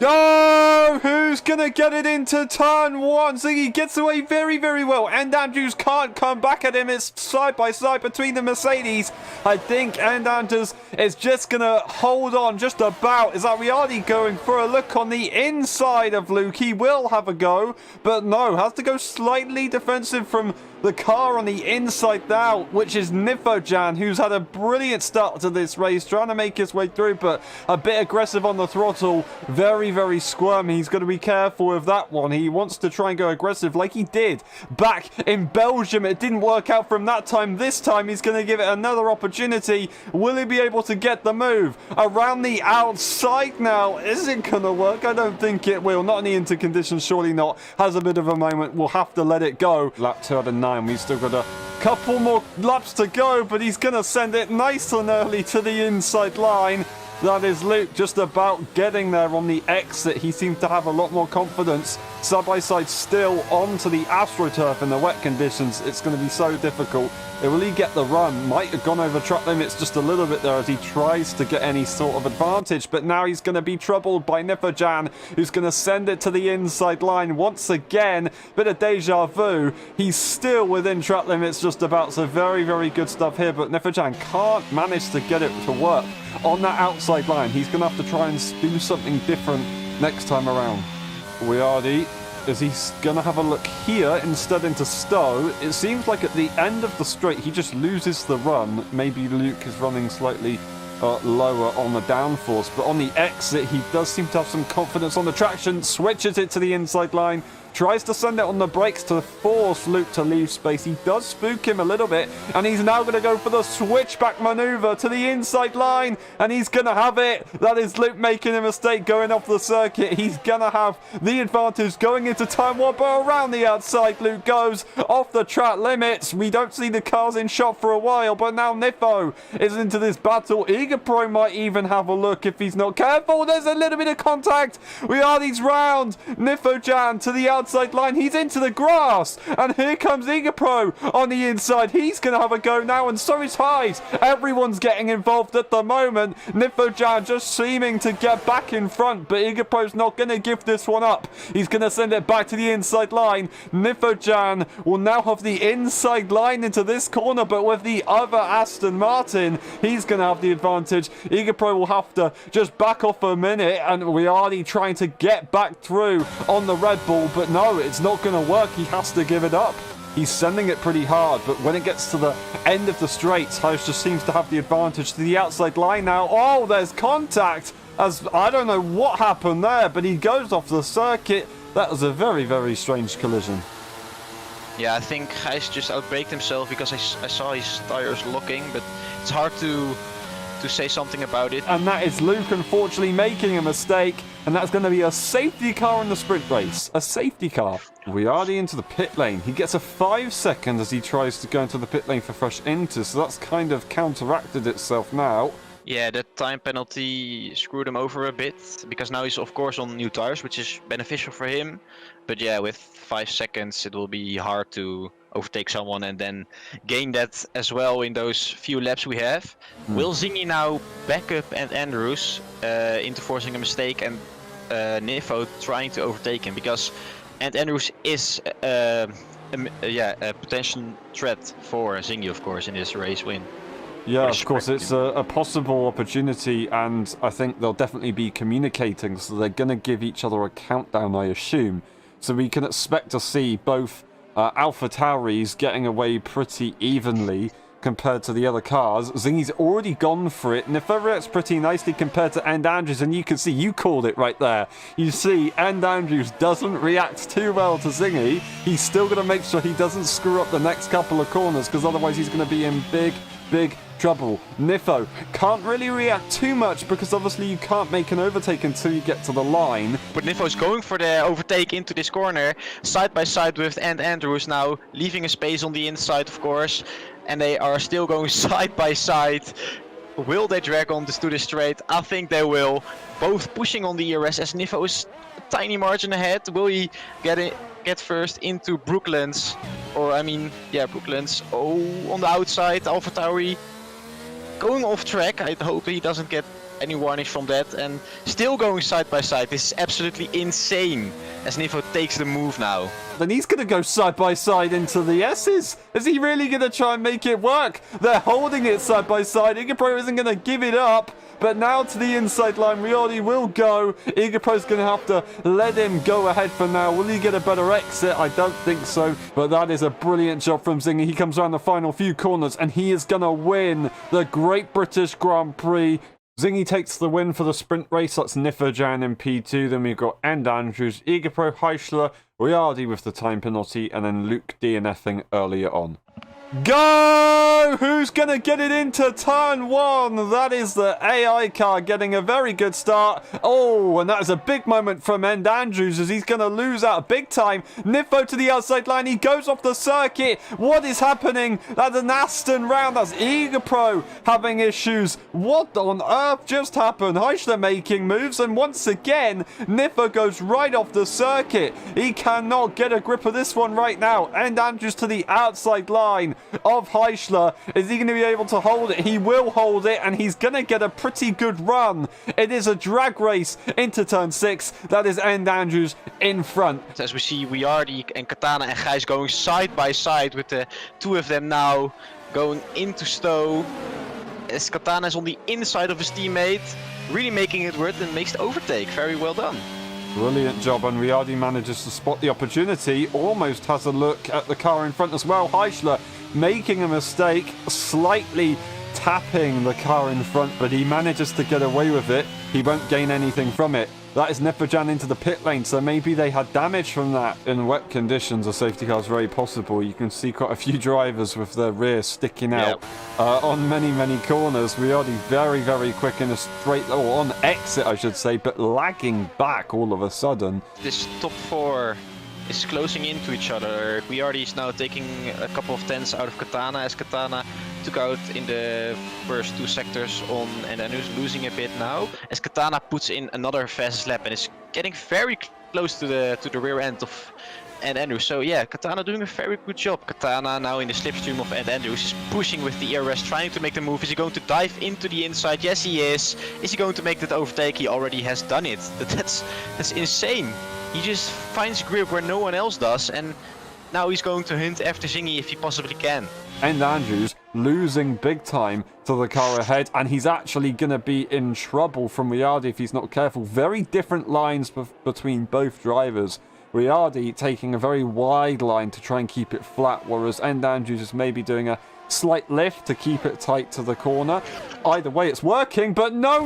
Oh, who's going to get it into turn one? Ziggy gets away very, very well. And Andrews can't come back at him. It's side by side between the Mercedes. I think and Andrews is just going to hold on just about. Is Ariardi going for a look on the inside of Luke? He will have a go, but no, has to go slightly defensive from the car on the inside now, which is Nifojan, who's had a brilliant start to this race, trying to make his way through, but a bit aggressive on the throttle. Very, very squirmy. He's got to be careful with that one. He wants to try and go aggressive like he did back in Belgium. It didn't work out from that time. This time he's going to give it another opportunity. Will he be able to get the move around the outside now? Is it going to work? I don't think it will. Not in the interconditions, surely not. Has a bit of a moment. We'll have to let it go. Lap 209. We've still got a couple more laps to go, but he's going to send it nice and early to the inside line. That is Luke just about getting there on the exit. He seemed to have a lot more confidence. Side by side still onto the AstroTurf in the wet conditions. It's going to be so difficult. Will he get the run? Might have gone over track limits just a little bit there as he tries to get any sort of advantage. But now he's going to be troubled by Nifojan, who's going to send it to the inside line once again. Bit of deja vu. He's still within track limits just about. So very, very good stuff here. But Nifojan can't manage to get it to work on that outside line. He's going to have to try and do something different next time around. Ariardi, is he going to have a look here instead into Stowe? It seems like at the end of the straight he just loses the run. Maybe Luke is running slightly lower on the downforce, but on the exit he does seem to have some confidence on the traction. Switches it to the inside line, tries to send it on the brakes to force Luke to leave space. He does spook him a little bit, and he's now going to go for the switchback maneuver to the inside line, and he's going to have it. That is Luke making a mistake going off the circuit. He's going to have the advantage going into turn one, but around the outside Luke goes off the track limits. We don't see the cars in shot for a while, but now Nifo is into this battle. Pro might even have a look if he's not careful. There's a little bit of contact. These round. Nifojan to the outside line. He's into the grass. And here comes Pro on the inside. He's going to have a go now, and so is Hyde. Everyone's getting involved at the moment. Nifojan just seeming to get back in front, but Pro's not going to give this one up. He's going to send it back to the inside line. Nifojan will now have the inside line into this corner, but with the other Aston Martin, he's going to have the advantage. Pro will have to just back off a minute, and Ariardi trying to get back through on the Red Bull, but no, it's not going to work. He has to give it up. He's sending it pretty hard, but when it gets to the end of the straights, House just seems to have the advantage to the outside line now. Oh, there's contact, as I don't know what happened there, but he goes off the circuit. That was a very, very strange collision. Yeah, I think Gijs just outbraked himself because I saw his tires locking, but it's hard to say something about it. And that is Luke unfortunately making a mistake, and that's going to be a safety car in the sprint race. A safety car. Ariardi into the pit lane. He gets a 5 second as he tries to go into the pit lane for fresh inters, so that's kind of counteracted itself now. Yeah, that time penalty screwed him over a bit, because now he's of course on new tires, which is beneficial for him. But yeah, with 5 seconds it will be hard to overtake someone and then gain that as well in those few laps we have. Will Zingy now back up and Andrews into forcing a mistake, and Nifo trying to overtake him, because Andrews is a potential threat for Zingy, of course, in this race win. Yeah, of course, it's a possible opportunity, and I think they'll definitely be communicating, so they're going to give each other a countdown, I assume. So we can expect to see both Alpha Tauris getting away pretty evenly compared to the other cars. Zingy's already gone for it. Nifo reacts pretty nicely compared to End Andrews, and you can see, you called it right there. You see, End Andrews doesn't react too well to Zingy. He's still going to make sure he doesn't screw up the next couple of corners, because otherwise he's going to be in big trouble. Nifo can't really react too much, because obviously you can't make an overtake until you get to the line. But Nifo's going for the overtake into this corner, side by side with Andrews now, leaving a space on the inside, of course. And they are still going side by side. Will they drag on this to the straight? I think they will. Both pushing on the ERS as Nifo is a tiny margin ahead. Will he get first into Brooklands? Or I mean, yeah, Brooklands. Oh, on the outside, AlphaTauri going off track. I hope he doesn't get any warnings from that, and still going side by side. This is absolutely insane as Nivo takes the move now. Then he's going to go side by side into the S's. Is he really going to try and make it work? They're holding it side by side. Igapro isn't going to give it up. But now to the inside line, Riardi will go. Igapro's going to have to let him go ahead for now. Will he get a better exit? I don't think so. But that is a brilliant job from Zingy. He comes around the final few corners and he is going to win the Great British Grand Prix. Zingy takes the win for the sprint race. That's Nifojan in P2. Then we've got End Andrews, Igapro, Heischler, Riardi with the time penalty, and then Luke DNFing earlier on. Go! Who's going to get it into turn one? That is the AI car getting a very good start. Oh, and that is a big moment from End Andrews as he's going to lose out big time. Nifo to the outside line. He goes off the circuit. What is happening? That's an Aston round. That's Igapro having issues. What on earth just happened? Heischler making moves, and once again, Nifo goes right off the circuit. He cannot get a grip of this one right now. End Andrews to the outside line of Heischler. Is he going to be able to hold it? He will hold it, and he's going to get a pretty good run. It is a drag race into turn 6. That is End Andrews in front. As we see, Riardi and Katana and Gijs going side by side with the two of them now going into Stowe. As Katana is on the inside of his teammate, really making it worth and makes the overtake. Very well done. Brilliant job, and Riardi manages to spot the opportunity. Almost has a look at the car in front as well. Heischler making a mistake, slightly tapping the car in front, but he manages to get away with it. He won't gain anything from it. That is Neferjan into the pit lane, so maybe they had damage from that. In wet conditions, a safety car is very possible. You can see quite a few drivers with their rear sticking out on many corners. Riardi very, very quick in a straight, or on exit, I should say, but lagging back all of a sudden. This top 4 is closing into each other. Riardi is now taking a couple of tenths out of Katana, as Katana took out in the first 2 sectors on, and then he's losing a bit now. As Katana puts in another fastest lap and is getting very close to the rear end of End Andrews. So yeah, Katana doing a very good job. Katana now in the slipstream of End Andrews is pushing with the ERS, trying to make the move. Is he going to dive into the inside? Yes, he is. Is he going to make that overtake? He already has done it. That's insane. He just finds grip where no one else does, and now he's going to hunt after Zingy if he possibly can. End Andrews losing big time to the car ahead, and he's actually going to be in trouble from Riardi if he's not careful. Very different lines between both drivers. Riardi taking a very wide line to try and keep it flat, whereas End Andrews is maybe doing a slight lift to keep it tight to the corner. Either way, it's working, but no!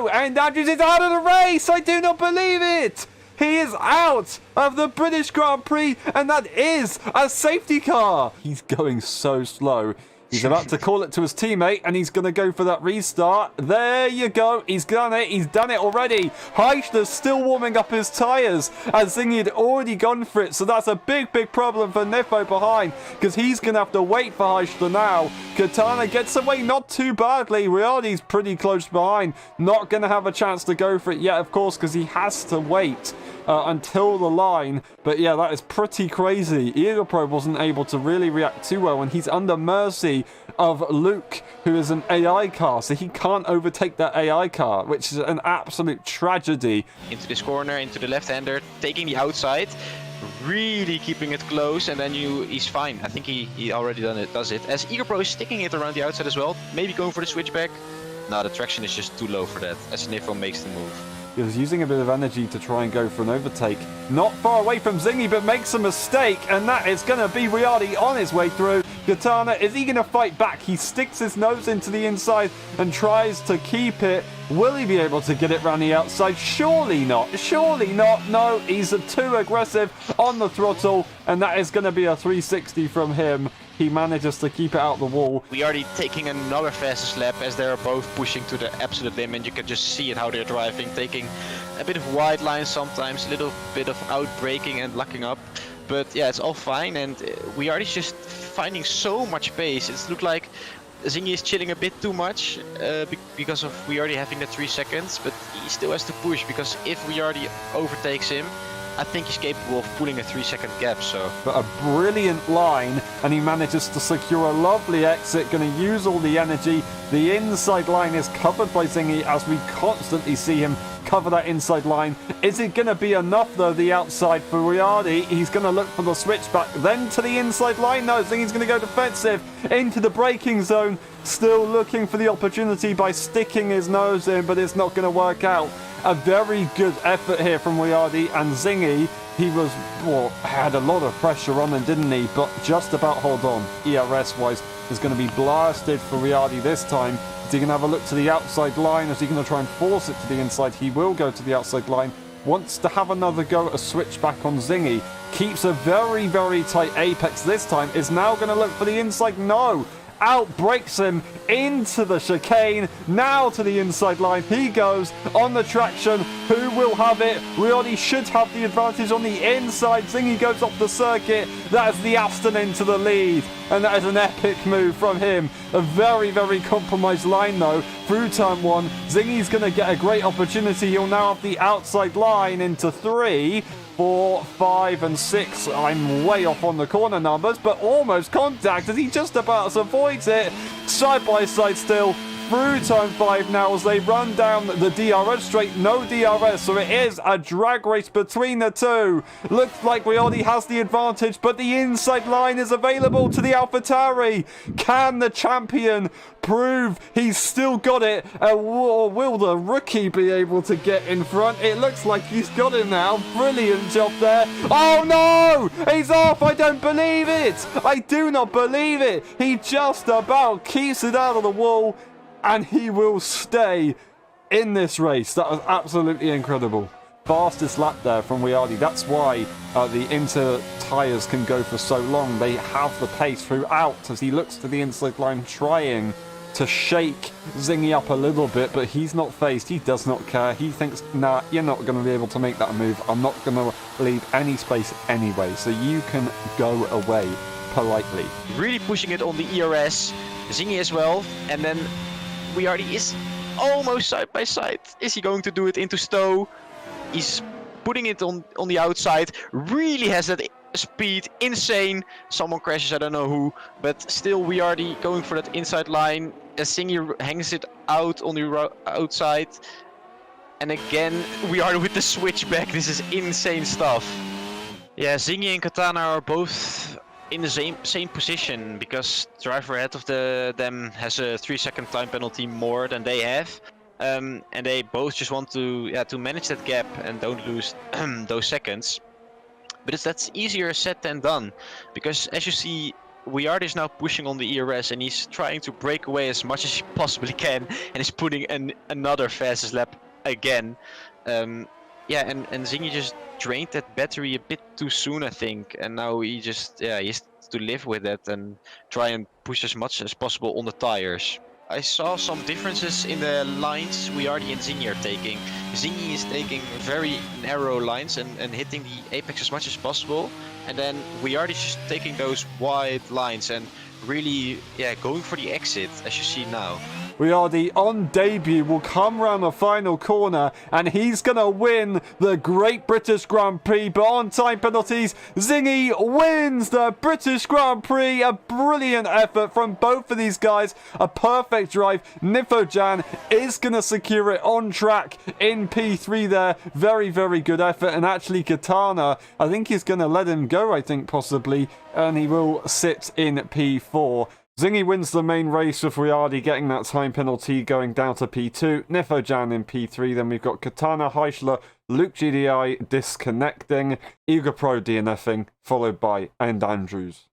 End Andrews is out of the race! I do not believe it! He is out of the British Grand Prix, and that is a safety car. He's going so slow. He's about to call it to his teammate, and he's going to go for that restart. There you go. He's done it. He's done it already. Heischler's still warming up his tyres, as Zingy had already gone for it. So that's a big problem for Nifo behind, because he's going to have to wait for Heischler now. Katana gets away not too badly. Riardi's pretty close behind. Not going to have a chance to go for it yet, of course, because he has to wait until the line. But yeah, that is pretty crazy. Igapro wasn't able to really react too well, and he's under mercy of Luke, who is an AI car, so he can't overtake that AI car, which is an absolute tragedy. Into this corner, into the left-hander, taking the outside, really keeping it close, and then he's fine. I think he already does it. As Igapro is sticking it around the outside as well, maybe going for the switchback. No, the traction is just too low for that, as Nifo makes the move. He was using a bit of energy to try and go for an overtake. Not far away from Zingy, but makes a mistake, and that is going to be Riardi on his way through. Katana, is he going to fight back? He sticks his nose into the inside and tries to keep it. Will he be able to get it round the outside? Surely not. Surely not. No, he's too aggressive on the throttle, and that is going to be a 360 from him. He manages to keep it out the wall. Riardi taking another fastest lap as they're both pushing to the absolute limit. You can just see it how they're driving, taking a bit of wide lines sometimes, a little bit of outbraking and locking up. But yeah, it's all fine, and Riardi's just finding so much pace. It looked like Zingy is chilling a bit too much because of Riardi having the 3 seconds, but he still has to push, because if Riardi overtakes him, I think he's capable of pulling a 3-second gap, so... But a brilliant line, and he manages to secure a lovely exit, going to use all the energy. The inside line is covered by Zingy, as we constantly see him cover that inside line. Is it going to be enough, though, the outside for Riyadi? He's going to look for the switchback, then to the inside line. No, Zingy's going to go defensive into the braking zone. Still looking for the opportunity by sticking his nose in, but it's not going to work out. A very good effort here from Riyadi, and Zingy, he was, well, had a lot of pressure on him, didn't he? But just about hold on. ERS-wise, is going to be blasted for Riyadi this time. Is he going to have a look to the outside line? Is he going to try and force it to the inside? He will go to the outside line. Wants to have another go at a switchback on Zingy. Keeps a very, very tight apex this time. Is now going to look for the inside. No! Outbreaks him into the chicane. Now to the inside line. He goes on the traction. Who will have it? Riyadi should have the advantage on the inside. Zingy goes off the circuit. That is the Aston into the lead. And that is an epic move from him. A very, very compromised line though. Through turn 1. Zingy's going to get a great opportunity. He'll now have the outside line into 3. 4, 5, and 6. I'm way off on the corner numbers, but almost contact as he just about avoids it. Side by side still. Through turn 5 now as they run down the DRS straight. No DRS, so it is a drag race between the two. Looks like Riyadi has the advantage, but the inside line is available to the AlphaTauri. Can the champion prove he's still got it? Or will the rookie be able to get in front? It looks like he's got it now. Brilliant job there. Oh no! He's off! I don't believe it! I do not believe it! He just about keeps it out of the wall. And he will stay in this race. That was absolutely incredible. Fastest lap there from Riyadi. That's why the Inter tyres can go for so long. They have the pace throughout as he looks to the inside line, trying to shake Zingy up a little bit, but he's not phased. He does not care. He thinks, nah, you're not going to be able to make that move. I'm not going to leave any space anyway, so you can go away politely. Really pushing it on the ERS. Zingy as well, and then Riyadi is almost side by side. Is he going to do it into Stowe? He's putting it on the outside. Really has that speed. Insane. Someone crashes, I don't know who. But still Riyadi going for that inside line. As Zingy hangs it out on the outside. And again, Riyadi with the switchback. This is insane stuff. Yeah, Zingy and Katana are both in the same position, because the driver ahead of them has a 3-second time penalty more than they have, and they both just want to manage that gap and don't lose those seconds. But that's easier said than done, because as you see, Riyadi is now pushing on the ERS and he's trying to break away as much as he possibly can, and he's putting another fastest lap again. Yeah, and Zingy just drained that battery a bit too soon, I think, and now he just, he has to live with that and try and push as much as possible on the tires. I saw some differences in the lines Riyadi and Zingy are taking. Zingy is taking very narrow lines and hitting the apex as much as possible, and then Riyadi is just taking those wide lines and really, going for the exit, as you see now. Riyadi on debut will come round the final corner and he's going to win the Great British Grand Prix, but on time penalties, Zingy wins the British Grand Prix. A brilliant effort from both of these guys. A perfect drive. Nifojan is going to secure it on track in P3 there. Very, very good effort. And actually Katana, I think he's going to let him go, I think possibly, and he will sit in P4. Zingy wins the main race with Riyadi getting that time penalty, going down to P2. Nifojan in P3. Then we've got Katana, Heischler, Luke GDI disconnecting, Igor Pro DNFing, followed by Andrews.